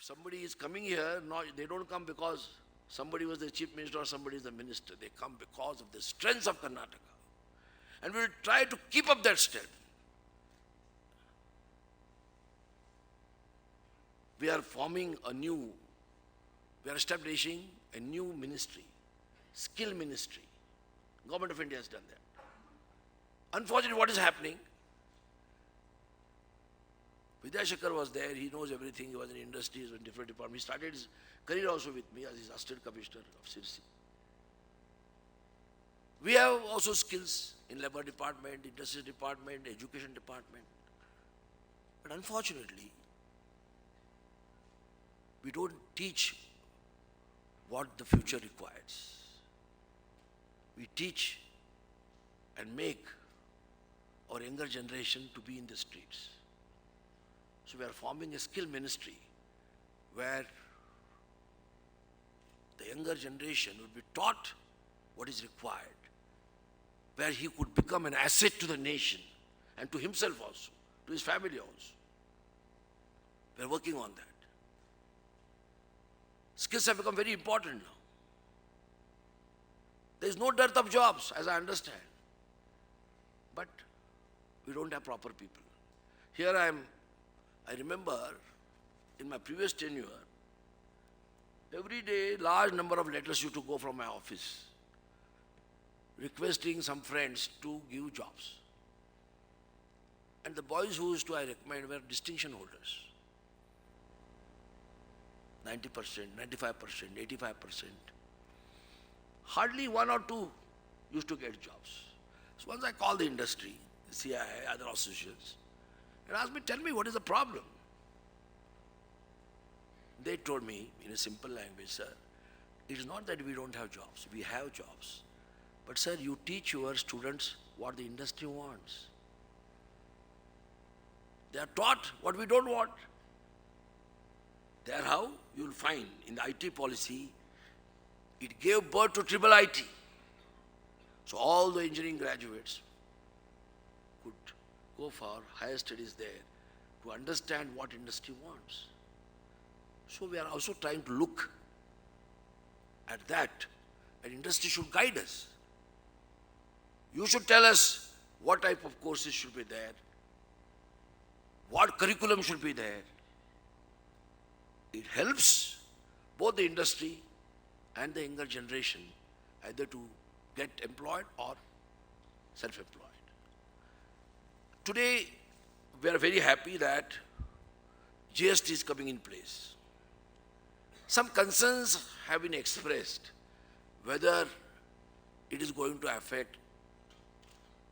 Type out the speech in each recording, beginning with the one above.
somebody is coming here, they don't come because somebody was the chief minister or somebody is the minister. They come because of the strength of Karnataka. And we will try to keep up that strength. We are establishing a new ministry, skill ministry. Government of India has done that. Unfortunately, what is happening? Vidyashakar was there, he knows everything, he was in industry, he was in different departments. He started his career also with me as his assistant commissioner of Sirsi. We have also skills in labor department, industry department, education department. But unfortunately, we don't teach what the future requires. We teach and make our younger generation to be in the streets. So we are forming a skill ministry where the younger generation will be taught what is required, where he could become an asset to the nation and to himself also, to his family also. We are working on that. Skills have become very important now. There is no dearth of jobs, as I understand. But we don't have proper people. Here I remember in my previous tenure, every day large number of letters used to go from my office requesting some friends to give jobs. And the boys who used to I recommend were distinction holders. 90%, 95%, 85%. Hardly one or two used to get jobs. So once I called the industry, the CII, other associations, and asked me, tell me what is the problem? They told me in a simple language, sir, it is not that we don't have jobs, we have jobs. But sir, you teach your students what the industry wants. They are taught what we don't want. There how you will find in the IT policy, it gave birth to triple IT. So all the engineering graduates could go for higher studies there to understand what industry wants. So we are also trying to look at that, and industry should guide us. You should tell us what type of courses should be there, what curriculum should be there. It helps both the industry and the younger generation either to get employed or self-employed. Today, we are very happy that GST is coming in place. Some concerns have been expressed whether it is going to affect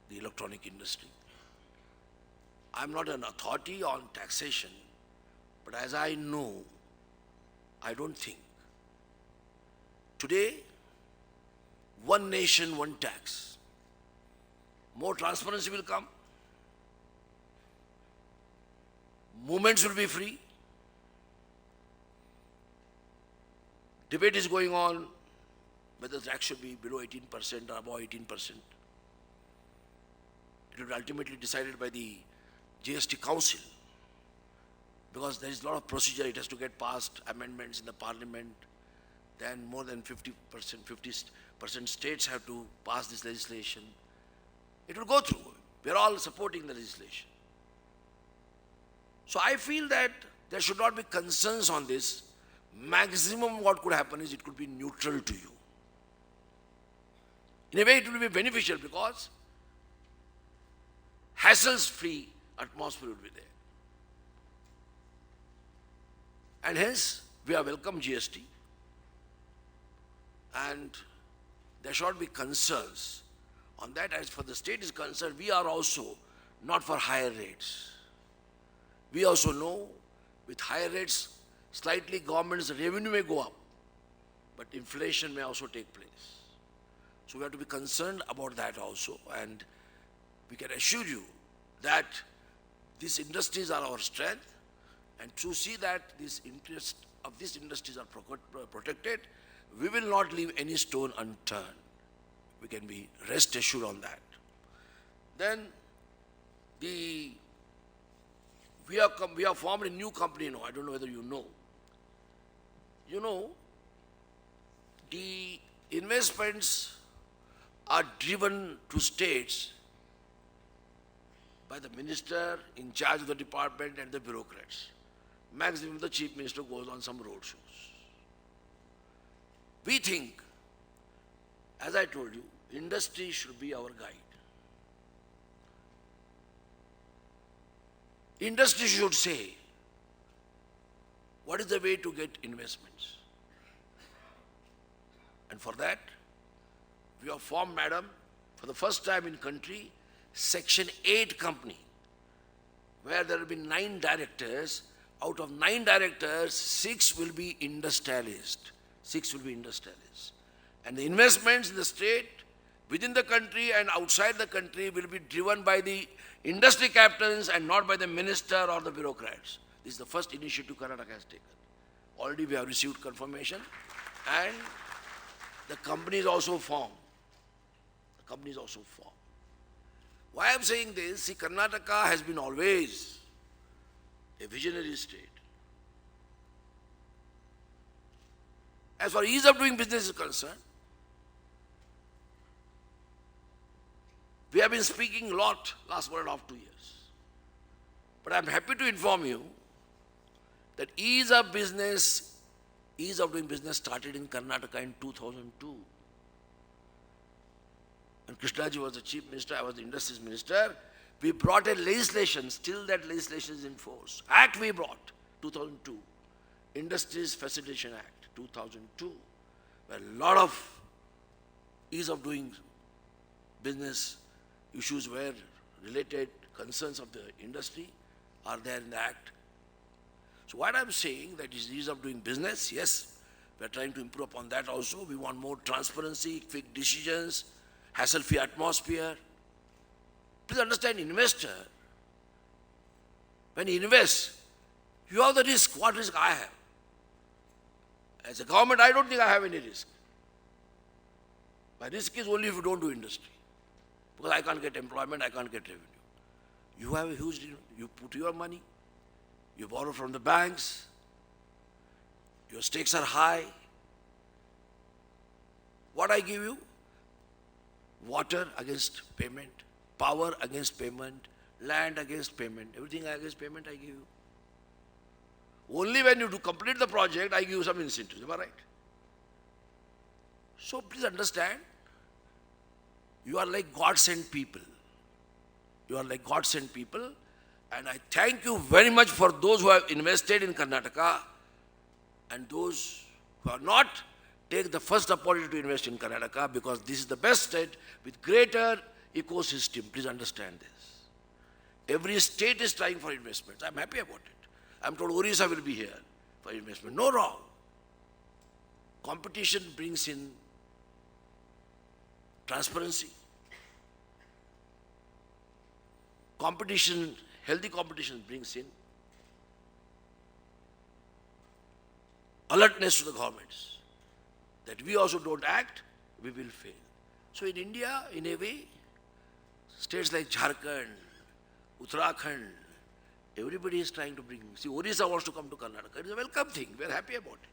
the electronic industry. I'm not an authority on taxation, but as I know, I don't think. Today, one nation, one tax. More transparency will come. Movements will be free. Debate is going on whether the tax should be below 18% or above 18%. It will be ultimately decided by the GST Council, because there is a lot of procedure. It has to get passed, amendments in the parliament, then more than 50% states have to pass this legislation. It will go through. We are all supporting the legislation. So I feel that there should not be concerns on this. Maximum what could happen is it could be neutral to you. In a way it will be beneficial because hassles-free atmosphere will be there. And hence, we are welcome GST. And there should not be concerns. On that, as for the state is concerned, we are also not for higher rates. We also know with higher rates, slightly government's revenue may go up, but inflation may also take place. So we have to be concerned about that also, and we can assure you that these industries are our strength, and to see that these interests of these industries are protected, we will not leave any stone unturned. We can be rest assured on that. Then we have formed a new company now. I don't know whether you know. the investments are driven to states by the minister in charge of the department and the bureaucrats. Maximum the chief minister goes on some road shows. We think, as I told you, industry should be our guide. Industry should say, what is the way to get investments? And for that, we have formed, madam, for the first time in country, Section 8 company, where there will be 9 directors. Out of 9 directors, 6 will be industrialists. 6 will be industrialists. And the investments in the state, within the country and outside the country will be driven by the industry captains and not by the minister or the bureaucrats. This is the first initiative Karnataka has taken. Already we have received confirmation and the company is also formed. The company is also formed. Why I am saying this, see, Karnataka has been always a visionary state. As far as ease of doing business is concerned, we have been speaking a lot last 1.5 to 2 years. But I am happy to inform you that ease of doing business started in Karnataka in 2002. And Krishnaji was the chief minister, I was the industries minister. We brought a legislation, still that legislation is in force. Act we brought, 2002. Industries Facilitation Act, 2002. Where a lot of ease of doing business issues were related, concerns of the industry are there in the act. So what I'm saying, that is ease of doing business, yes, we're trying to improve upon that also. We want more transparency, quick decisions, hassle-free atmosphere. Please understand, investor, when he invests, you have the risk. What risk I have? As a government, I don't think I have any risk. My risk is only if you don't do industry. Because I can't get employment, I can't get revenue. You have a huge, you put your money, you borrow from the banks, your stakes are high. What I give you? Water against payment, power against payment, land against payment, everything against payment I give you. Only when you do complete the project, I give you some incentives, am I right? So please understand, you are like God-sent people. You are like God-sent people, and I thank you very much for those who have invested in Karnataka, and those who are not, take the first opportunity to invest in Karnataka, because this is the best state with greater ecosystem. Please understand this. Every state is trying for investments. I'm happy about it. I'm told Orissa will be here for investment. No wrong. Competition brings in transparency. Competition, healthy competition brings in alertness to the governments that we also don't act, we will fail. So in India, in a way, states like Jharkhand, Uttarakhand, everybody is trying to bring. See, Orissa wants to come to Karnataka. It is a welcome thing. We are happy about it.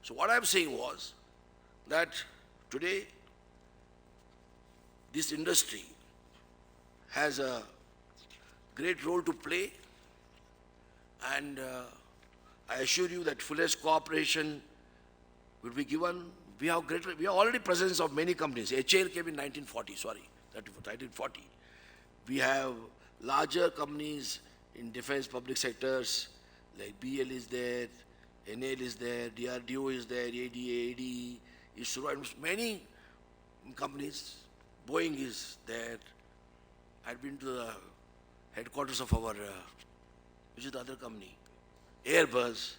So what I am saying was that today this industry has a great role to play, and I assure you that fullest cooperation will be given. We have already presence of many companies. HAL came in 1940. We have larger companies in defense public sectors, like BL is there, NL is there, DRDO is there, AD, ISRO, and many companies. Boeing is there. I've been to the headquarters of our, which is the other company, Airbus.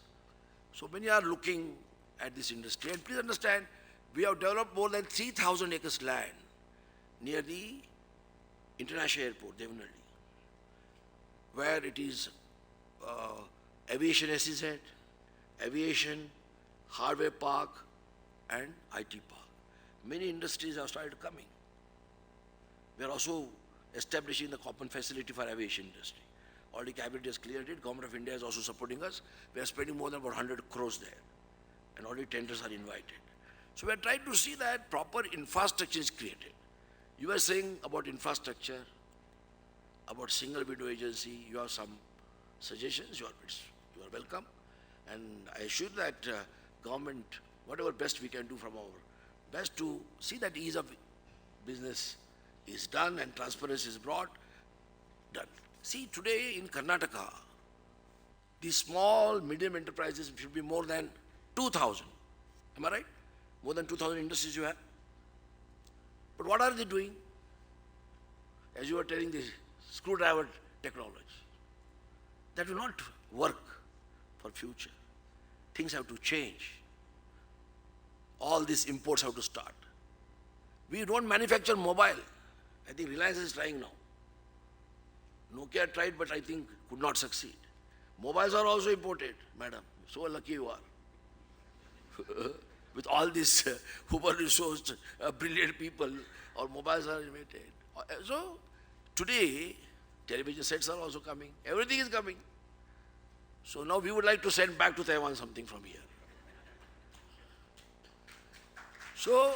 So many are looking at this industry. And please understand, we have developed more than 3,000 acres land near the international airport, Devanadi, where it is aviation SEZ, aviation, hardware park, and IT park. Many industries have started coming. We are also establishing the common facility for aviation industry. Already cabinet has cleared it. Government of India is also supporting us. We are spending more than about 100 crores there. And already tenders are invited. So we are trying to see that proper infrastructure is created. You were saying about infrastructure, about single window agency. You have some suggestions. You are welcome. And I assure that government, whatever best we can do from our best to see that ease of business is done and transparency is brought, done. See, today in Karnataka, the small, medium enterprises should be more than 2,000. Am I right? More than 2,000 industries you have. But what are they doing? As you were telling, the screwdriver technology. That will not work for future. Things have to change. All these imports have to start. We don't manufacture mobile. I think Reliance is trying now. Nokia tried, but I think could not succeed. Mobiles are also imported, madam. So lucky you are. With all these uber-resourced, brilliant people, our mobiles are invented. So today, television sets are also coming. Everything is coming. So now we would like to send back to Taiwan something from here. So,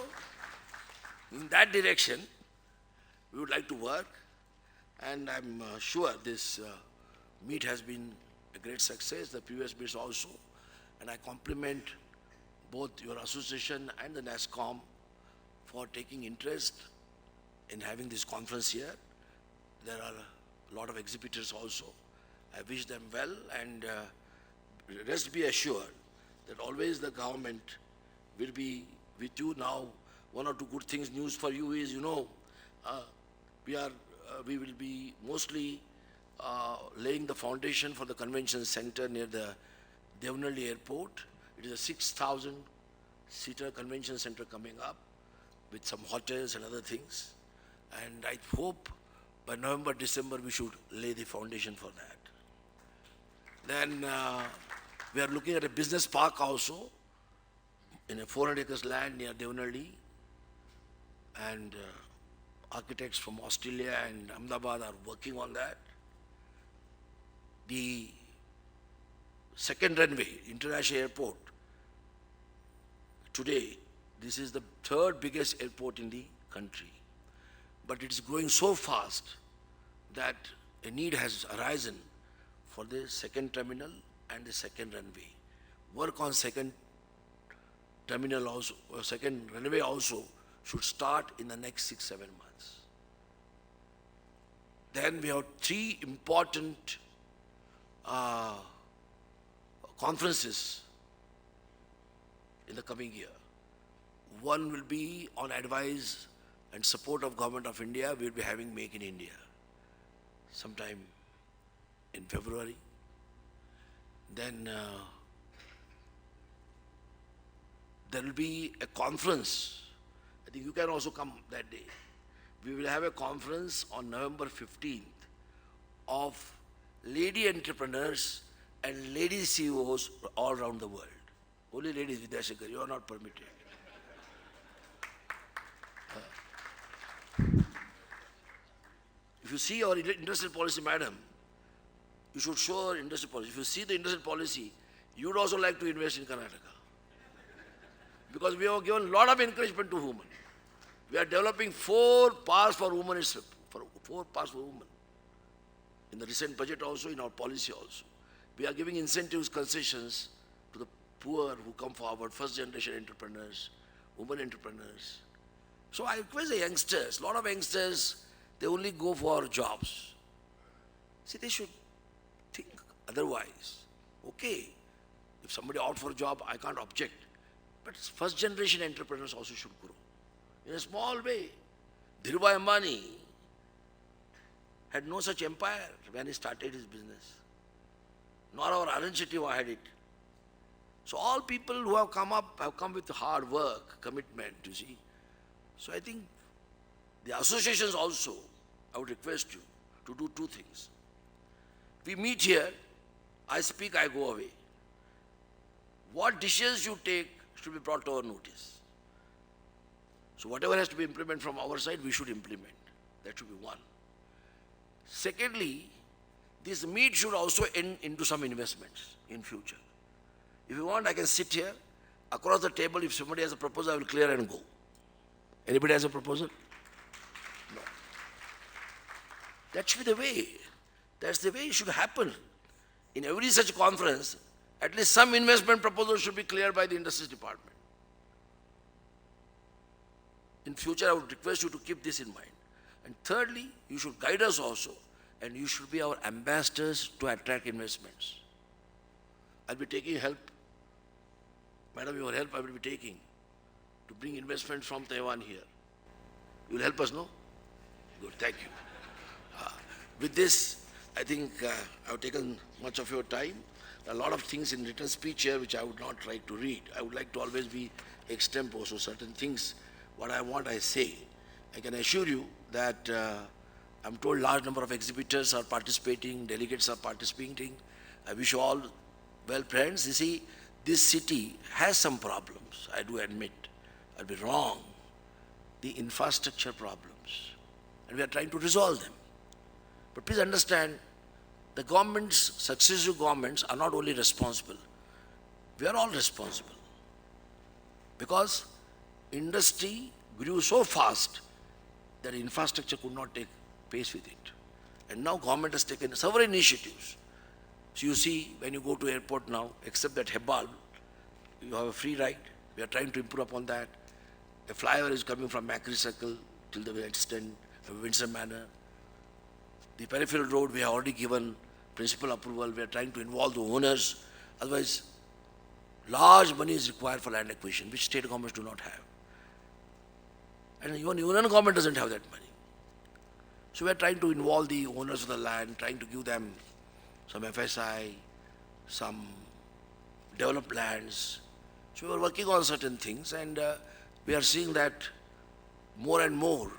in that direction, we would like to work, and I'm sure this meet has been a great success, the previous meets also, and I compliment both your association and the NASSCOM for taking interest in having this conference here. There are a lot of exhibitors also. I wish them well, and rest be assured that always the government will be with you. Now, one or two good things, news for you is, we will be mostly laying the foundation for the convention center near the Devnalli airport. It is a 6,000-seater convention center coming up with some hotels and other things. And I hope by November, December, we should lay the foundation for that. Then we are looking at a business park also in a 400 acres land near Devnalli. And architects from Australia and Ahmedabad are working on that. The second runway, International Airport, today, this is the third biggest airport in the country. But it is growing so fast that a need has arisen for the second terminal and the second runway. Work on second terminal also, or second runway also should start in the next 6-7 months. Then we have 3 important conferences in the coming year. One will be on advice and support of Government of India. We will be having Make in India sometime in February. Then there will be a conference. I think you can also come that day. We will have a conference on November 15th of lady entrepreneurs and lady CEOs all around the world. Only ladies, Vidyashekar, you are not permitted. If you see our industrial policy, madam, you should show our industrial policy. If you see the industrial policy, you would also like to invest in Karnataka. Because we have given a lot of encouragement to women. We are developing 4 paths for women, 4 paths for women. In the recent budget also, in our policy also. We are giving incentives, concessions to the poor who come forward, first generation entrepreneurs, women entrepreneurs. So I request the youngsters, a lot of youngsters, they only go for jobs. See, they should think otherwise. Okay, if somebody out for a job, I can't object. But first generation entrepreneurs also should grow. In a small way. Dhirubhai Ambani had no such empire when he started his business. Nor our Arun Shetty had it. So all people who have come with hard work, commitment, you see. So I think the associations also, I would request you to do 2 things. We meet here, I speak, I go away. What decisions you take should be brought to our notice. So whatever has to be implemented from our side, we should implement. That should be one. Secondly, this meet should also end into some investments in future. If you want, I can sit here, across the table, if somebody has a proposal, I will clear and go. Anybody has a proposal? No. That should be the way. That's the way it should happen. In every such conference, at least some investment proposal should be cleared by the Industries Department. In future, I would request you to keep this in mind. And thirdly, you should guide us also, and you should be our ambassadors to attract investments. I'll be taking help. Madam, your help I will be taking to bring investments from Taiwan here. You will help us, no? Good, thank you. With this, I think I've taken much of your time. A lot of things in written speech here which I would not like to read. I would like to always be extempore, so certain things, what I want, I say. I can assure you that I'm told large number of exhibitors are participating, delegates are participating. I wish you all well, friends. You see, this city has some problems, I do admit. I'll be wrong. The infrastructure problems. And we are trying to resolve them. But please understand, the governments, successive governments are not only responsible. We are all responsible. Because industry grew so fast that infrastructure could not take pace with it. And now government has taken several initiatives. So you see, when you go to airport now, except that Hon'ble, you have a free ride. We are trying to improve upon that. A flyover is coming from Macquarie Circle till the extent of Windsor Manor. The peripheral road, we have already given principal approval. We are trying to involve the owners. Otherwise, large money is required for land acquisition, which state governments do not have. And even union government doesn't have that money. So we are trying to involve the owners of the land, trying to give them some FSI, some developed lands. So we are working on certain things, and we are seeing that more and more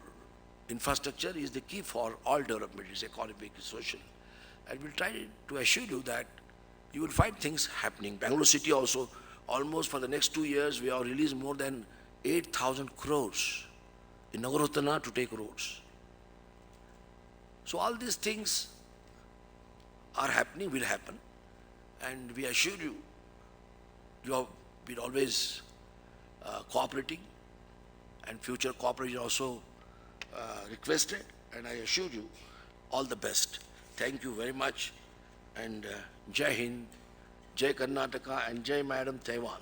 infrastructure is the key for all development. It's economic, it's social. And we'll try to assure you that you will find things happening. Bangalore city also, almost for the next 2 years, we have released more than 8,000 crores in Nagarotana to take roads. So all these things are happening, will happen. And we assure you, you have been always cooperating, and future cooperation also requested, and I assure you all the best. Thank you very much, and Jai Hind, Jai Karnataka, and Jai Madam Taiwan.